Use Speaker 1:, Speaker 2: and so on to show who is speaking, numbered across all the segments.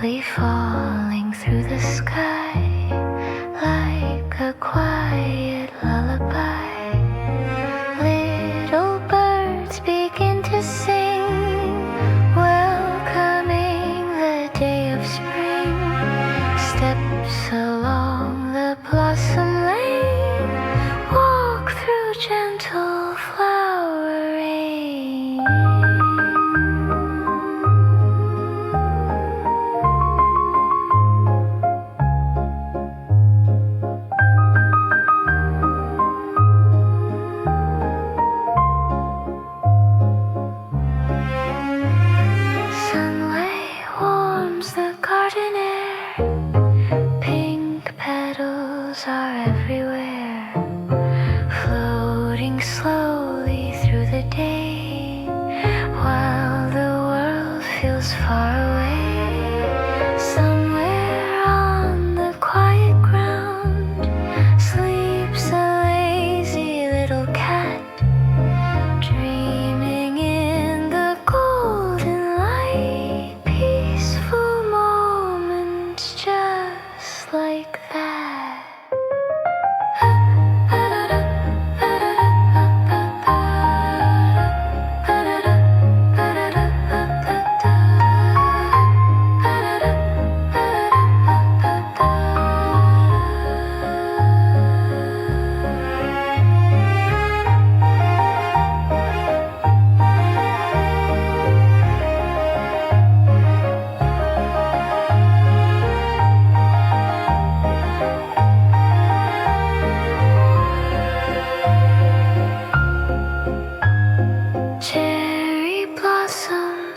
Speaker 1: softly falling through the sky like a quiet lullaby. Little birds begin to sing, welcoming the day of spring. Steps along the blossom lane, walk through gentle flowering. Are everywhere, floating slowly through the day, while the world feels far away. Somewhere on the quiet ground sleeps a lazy little cat, dreaming in the golden light, peaceful moments just like that.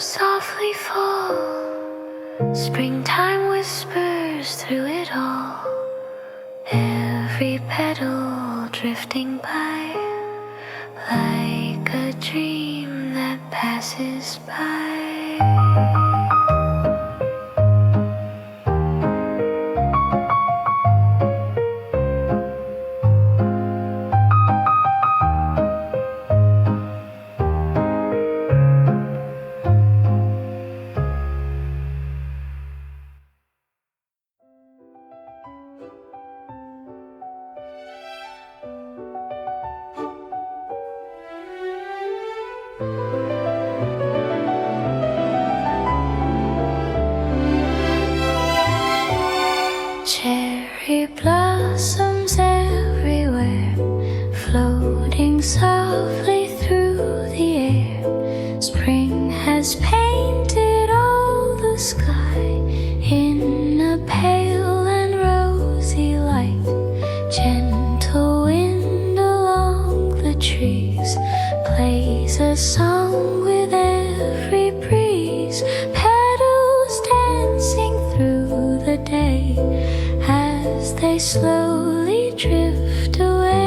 Speaker 1: Softly fall, springtime whispers through it all, every petal drifting by like a dream that passes by. blossoms everywhere, floating softly through the air. Spring has painted all the sky in a pale and rosy light. Gentle wind along the trees plays a song with every breeze. Petals dancing through the day as they slowly drift away.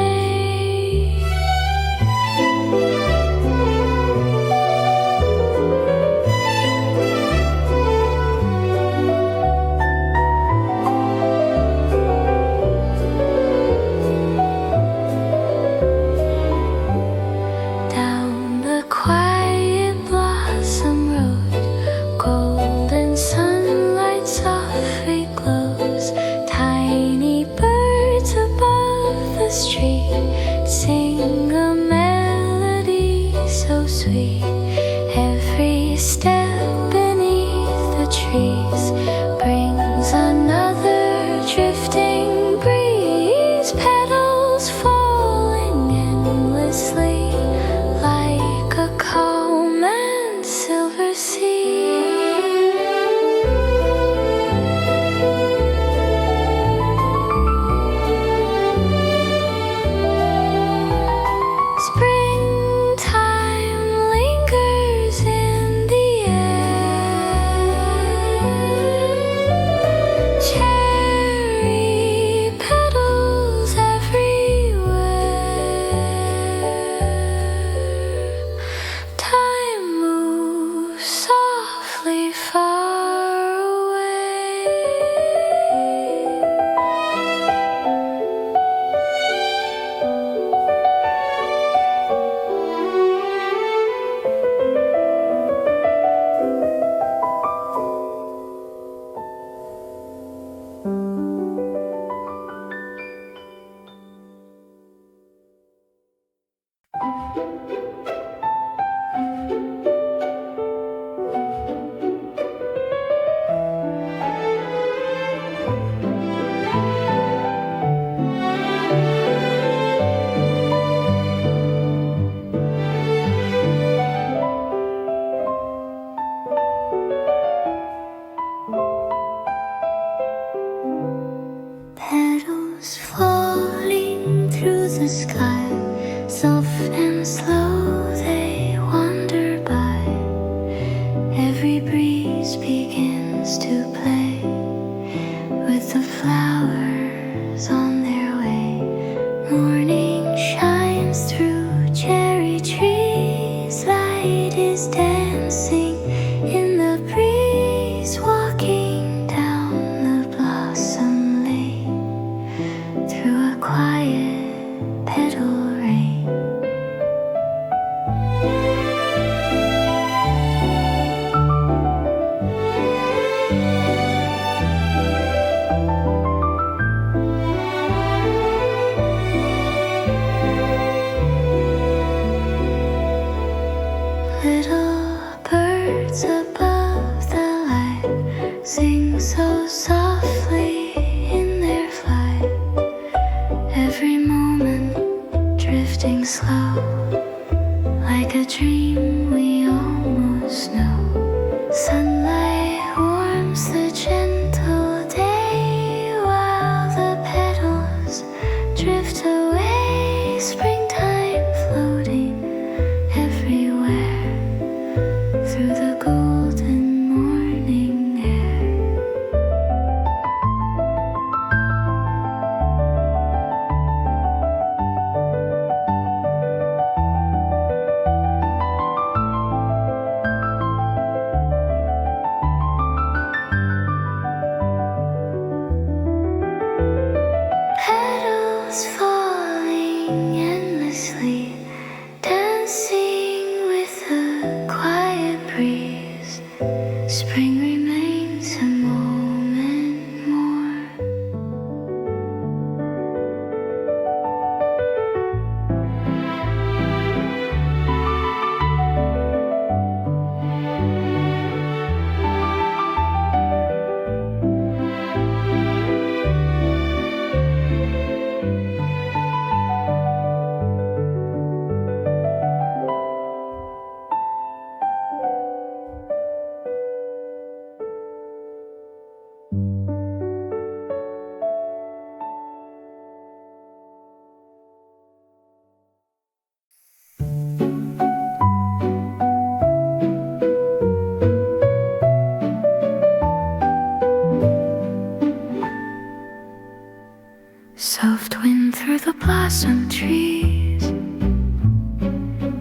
Speaker 1: wind through the blossom trees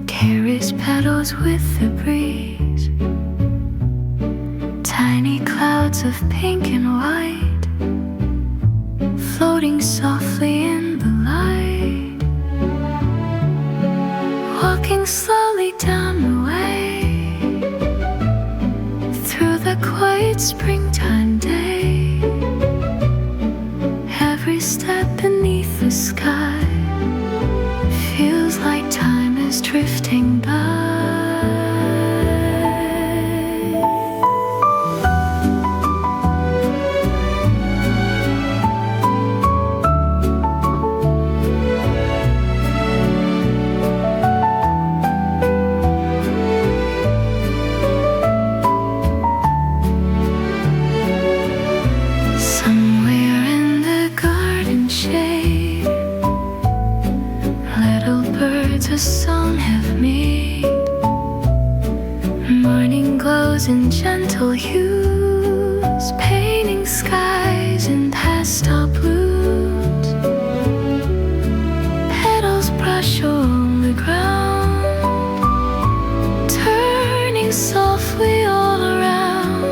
Speaker 1: carries petals with the breeze. Tiny clouds of pink and white floating softly in the light, walking slowly down the way through the quiet springtime day. Every step beneath the sky feels like time is drifting by. Somewhere in the garden shade, little birds a song have made. Morning glows in gentle hues, painting skies in pastel blues. Petals brush on the ground, turning softly all around.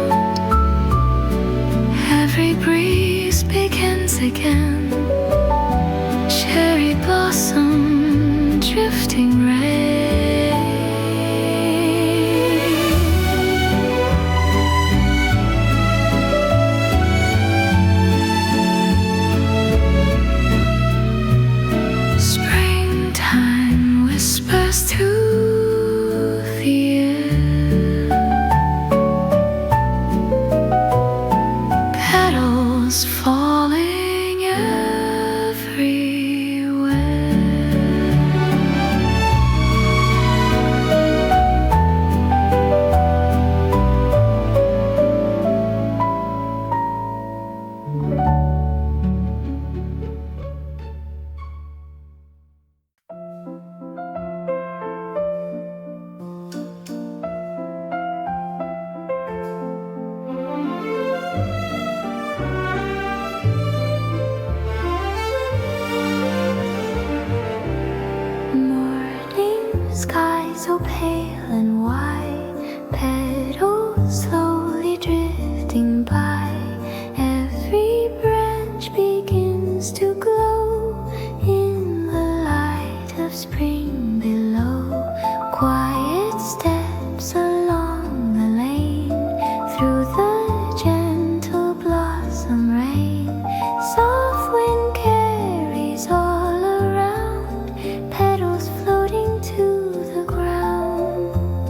Speaker 1: Every breeze begins again, cherry blossom drifting rain. Springtime whispers through the air, petals falling everywhere. Morning sky so pale and white, petals slowly drifting by. Every branch begins to glow in the light of spring below. Quiet steps along the lane through the gentle blossom rain. Soft wind carries all around, petals floating to the ground.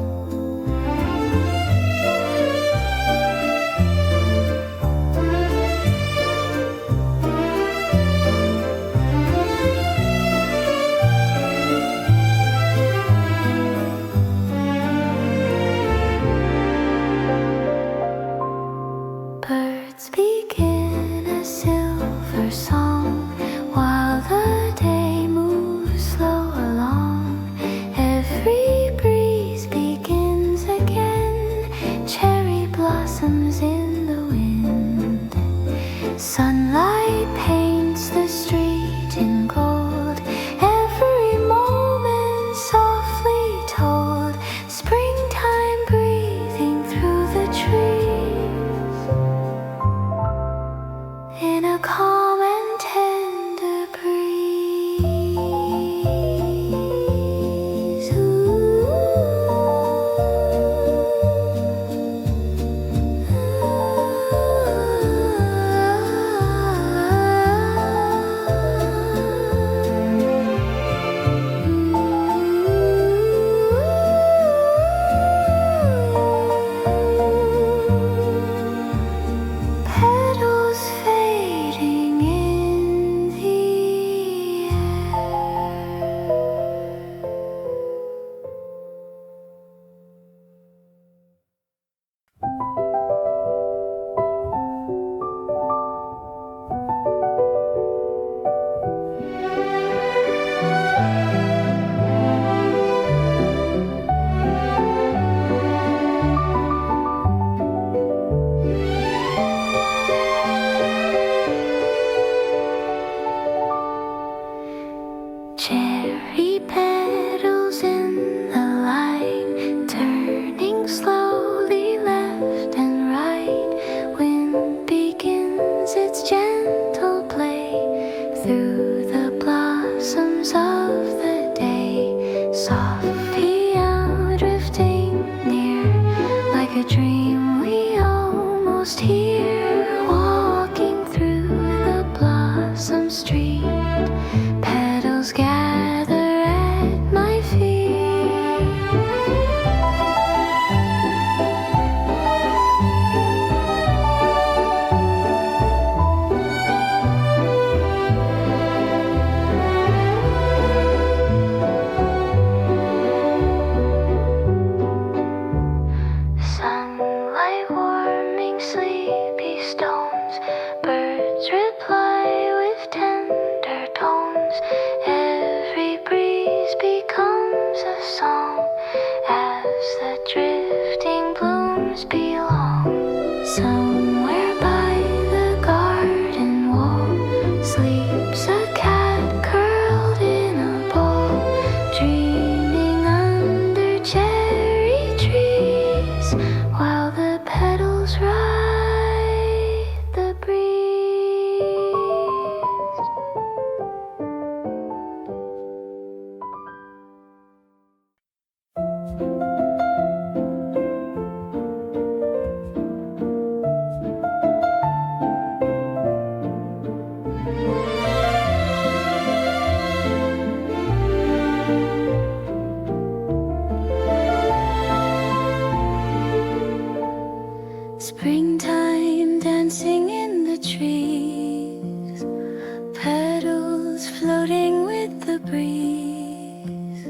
Speaker 1: floating with the breeze.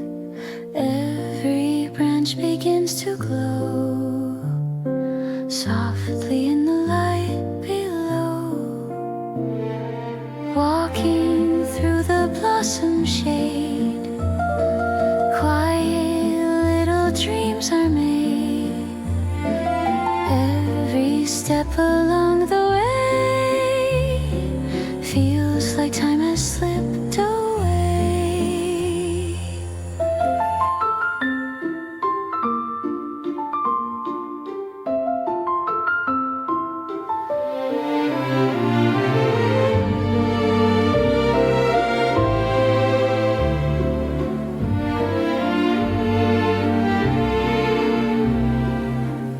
Speaker 1: Every branch begins to glow softly in the light below. Walking through the blossom shade, quiet little dreams are made. Every step along the way feels like time has slipped away.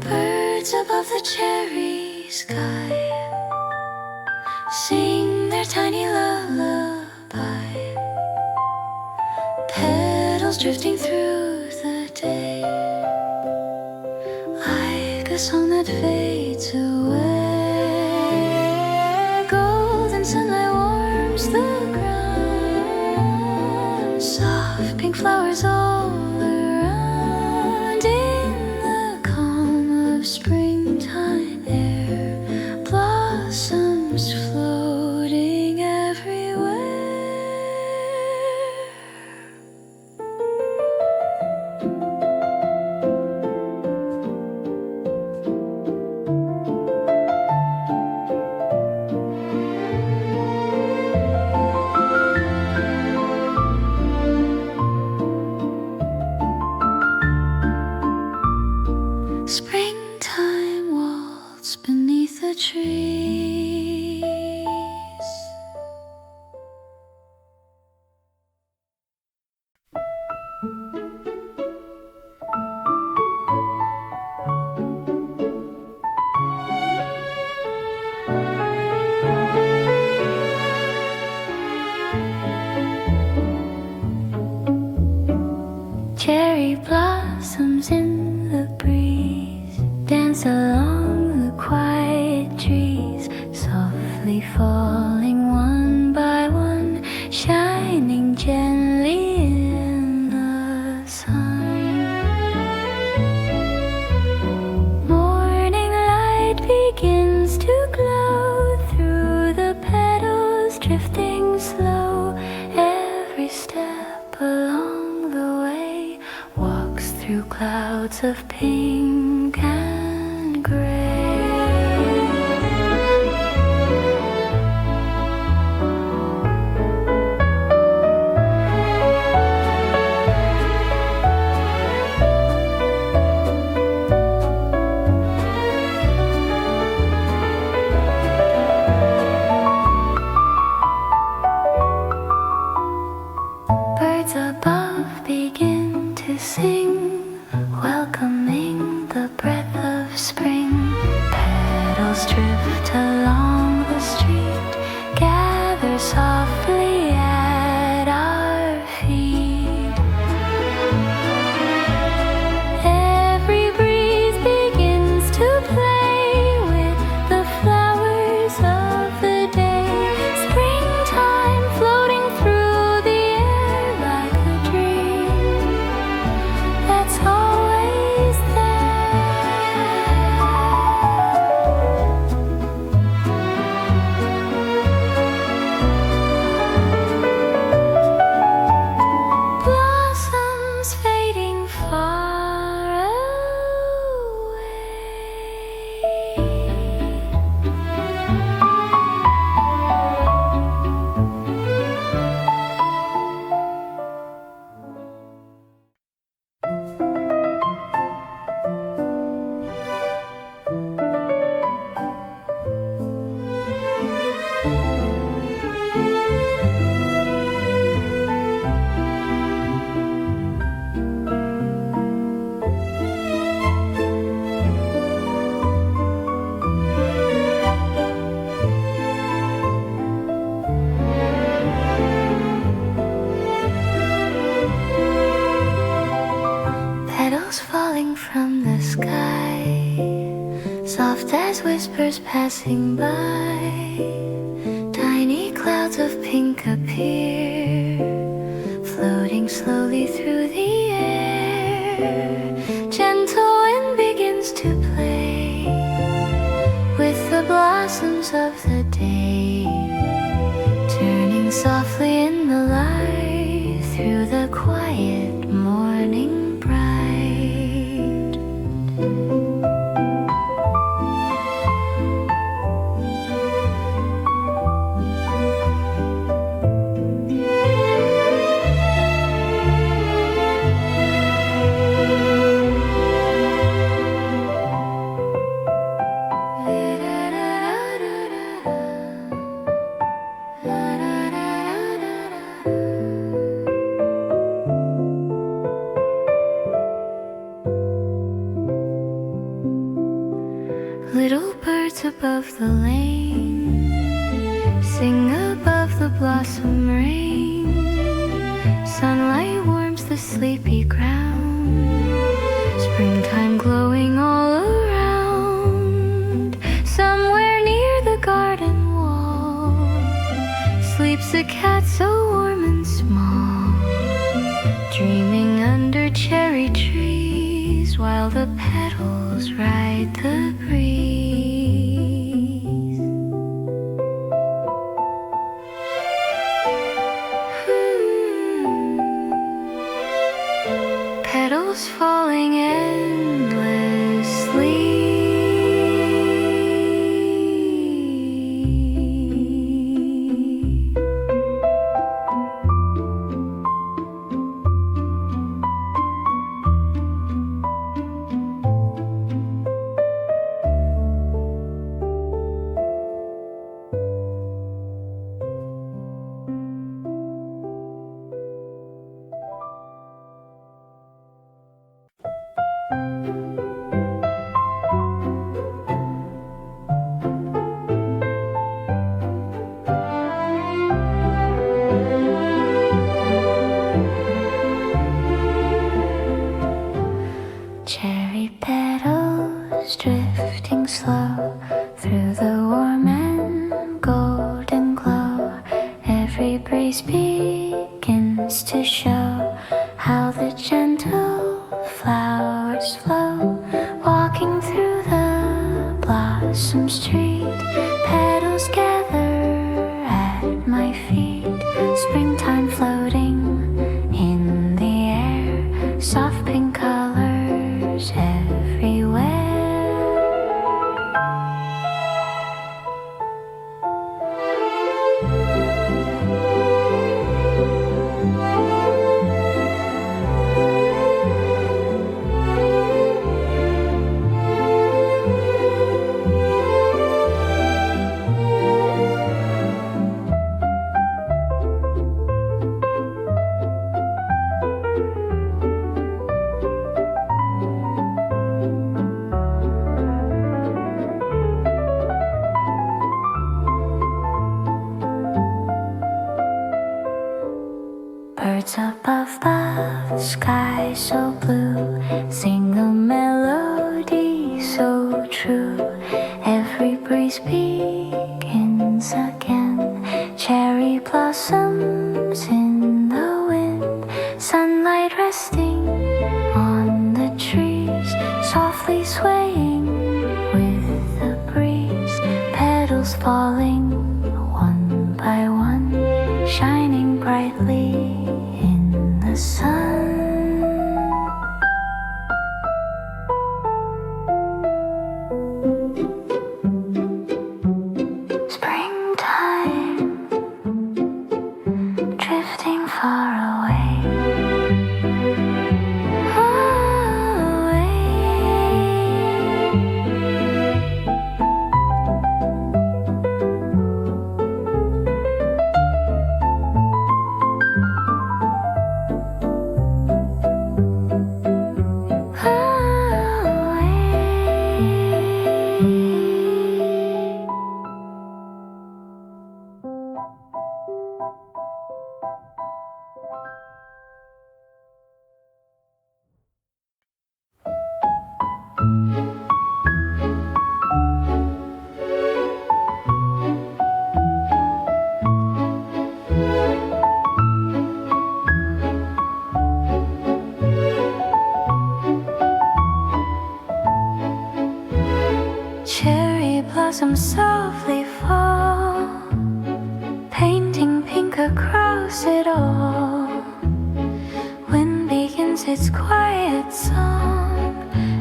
Speaker 1: Birds above the cherry sky sing their tiny lullaby. Petals drifting through the day, like a song that fades away. Golden sunlight warms the ground, soft pink flowers all around. In the calm of springtime air, blossoms floating everywhere. Springtime waltz beneath the trees. Cherry blossoms in the breeze dance along the quiet trees, softly falling one by one, shining gently in the sun. Morning light begins to glow through the petals, drifting slow. Every step along the way walks through clouds of pink and gray. Birds above begin to sing, welcoming the breath of spring. Petals drift along the street, gather softly at our feet. Every breeze begins to play with the flowers of the day. Springtime floating through the air like a dream that's always there. Blossoms fading far away. Petals falling from the sky, soft as whispers passing by. Tiny clouds of pink appear, sleepy ground. Springtime glowing all around. Somewhere near the garden wall sleeps a cat so warm and small, dreaming under cherry trees while the petals ride the breeze. Petals falling endlessly. Cherry petals drifting slow through the warm and golden glow. Every breeze begins to show how the gentle flowers flow. Walking through the blossom street, petals gather at my feet. Springtime floating in the air, soft pink colors everywhere. Birds above the sky so blue sing a melody so true. Every breeze begins again. Cherry blossoms in the wind, sunlight resting on the trees, softly swaying with the breeze. Petals falling one by one, shining brightly in the sun. Springtime, drifting far away. Cherry blossoms softly fall, painting pink across it all. Wind begins its quiet song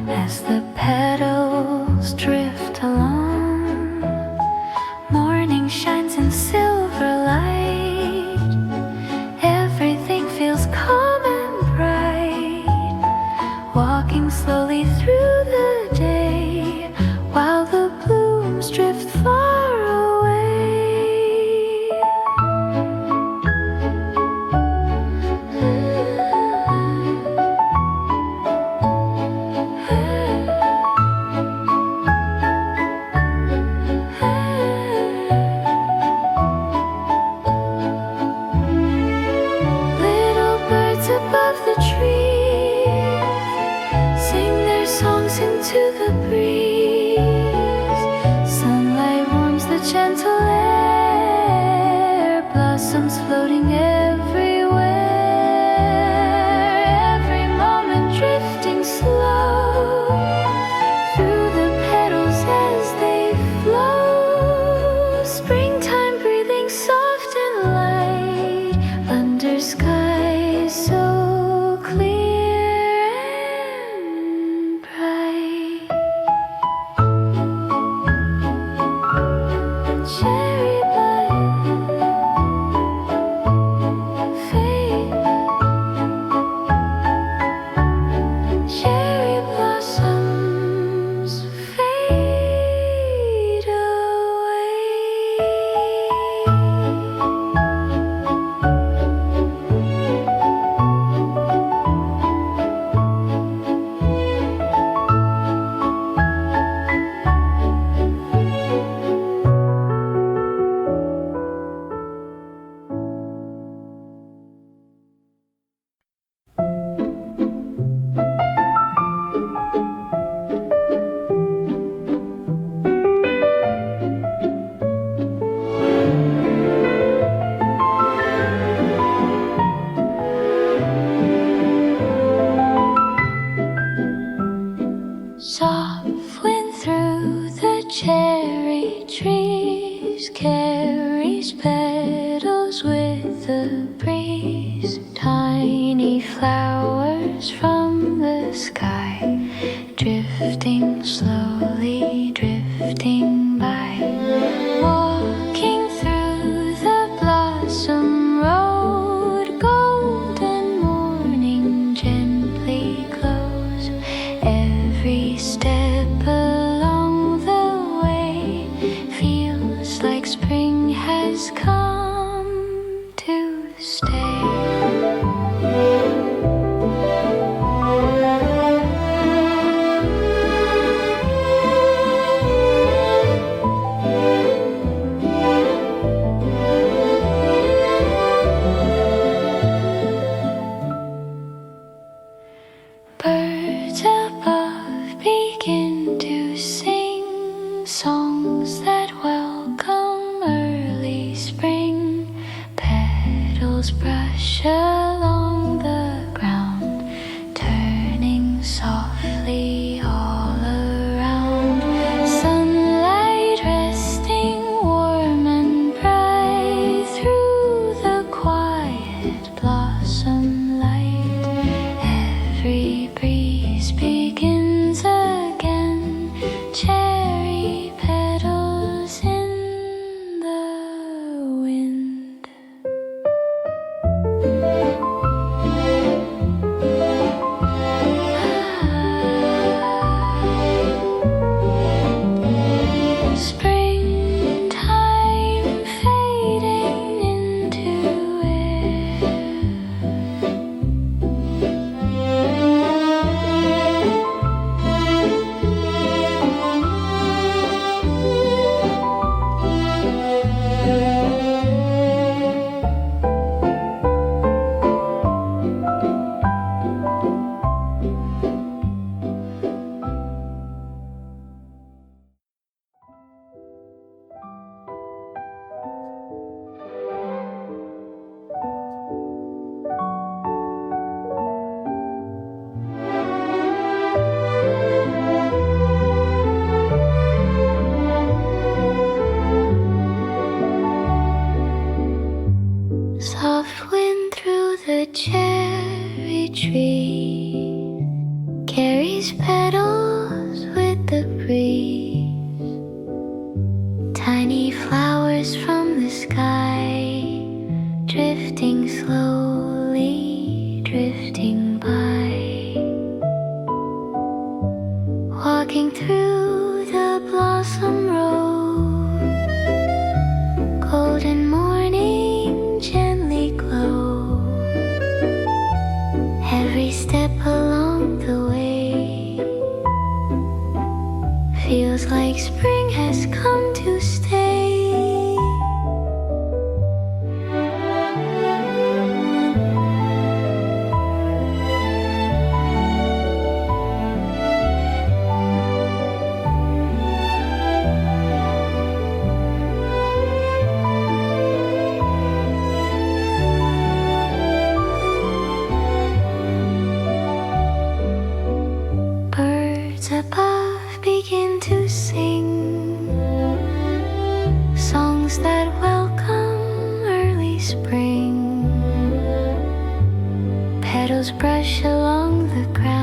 Speaker 1: as the petals drift along. Morning shines in silver light, everything feels calm and bright. Walking slowly through the day while the blooms drift far away. Little birds above the trees summer sky so clear and bright. Cherry blossom fade. Cherry blossoms fade away. Soft wind through the cherry trees carries petals with the breeze. Tiny flowers from the sky, drifting slowly, drifting by. Walking through the blossom road, golden morning gently glows. Every step along the way feels like spring has come to stay. Birds above begin to sing songs that welcome early spring. Petals brush along the ground, turning softly all around. Sunlight resting warm and bright through the quiet blossom light. Every breeze begins again, cherry petals in the wind. Springtime fading into air. Soft wind through the cherry tree carries petals with the breeze. Tiny flowers from the sky, drifting slowly, drifting by. Walking through the blossom road, golden morning gently glow. shadows brush along the ground.